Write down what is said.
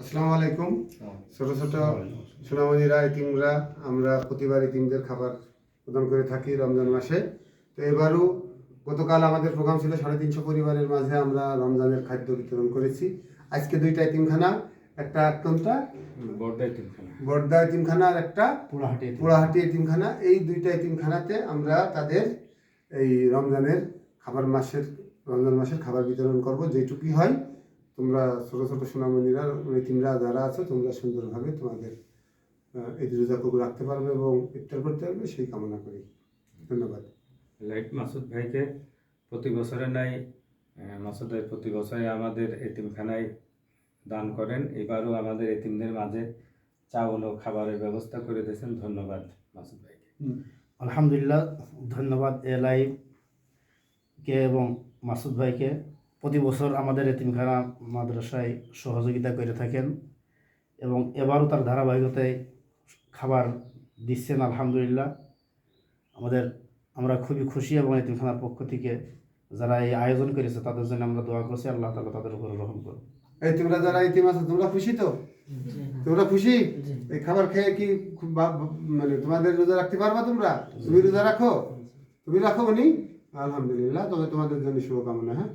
আসসালামু আলাইকুম। ছোট ছোট সোনামণিরা এতিমরা আমরা প্রতিবার এতিমদের খাবার প্রদান করে থাকি রমজান মাসে। তো এবারও গতকাল আমাদের প্রোগ্রাম ছিল 350 পরিবারের মাঝে আমরা রমজানের খাদ্য বিতরণ করেছি। আজকে দুইটা এতিমখানা, একটা কোনটা বড়দা এতিমখানা আর একটা পোড়াহাটি এতিমখানা, এই দুইটা এতিমখানাতে আমরা তাদের এই রমজান মাসের খাবার বিতরণ করব। যেটুকুই হয় তোমরা ছোট ছোট সোনামণিরা এতিমরা যারা আছো তোমরা সুন্দরভাবে তোমাদের এই রোজা কবুল রাখতে পারবে এবং ইফতার করতে পারবে, সেই কামনা করি। ধন্যবাদ। লাইট মাসুদ ভাইকে প্রতি বছরে নাই, মাসুদ ভাই প্রতি বছরে আমাদের এতিমখানায় দান করেন। এবারও আমাদের এতিমদের মাঝে চাউল ও খাবারের ব্যবস্থা করে দিয়েছেন। ধন্যবাদ মাসুদ ভাইকে। আলহামদুলিল্লাহ, ধন্যবাদ এলাইকে এবং মাসুদ ভাইকে। প্রতি বছর আমাদের এতিমখানা মাদ্রাসায় সহযোগিতা করে থাকেন এবং এবারও তার ধারাবাহিকতায় খাবার দিচ্ছেন। আলহামদুলিল্লাহ, আমরা খুবই খুশি এবং এতিমখানার পক্ষ থেকে যারা এই আয়োজন করেছে তাদের জন্য আমরা দোয়া করছি, আল্লাহ তাআলা তাদের উপর রহম করুন। এই তোমরা যারা এতিম আছো তোমরা খুশি তো? তোমরা খুশি? এই খাবার খেয়ে কি মানে তোমাদের রোজা রাখতে পারবা? তুমি রোজা রাখো? তুমি রাখো? আলহামদুলিল্লাহ, তবে তোমাদের জন্য শুভকামনা। হ্যাঁ।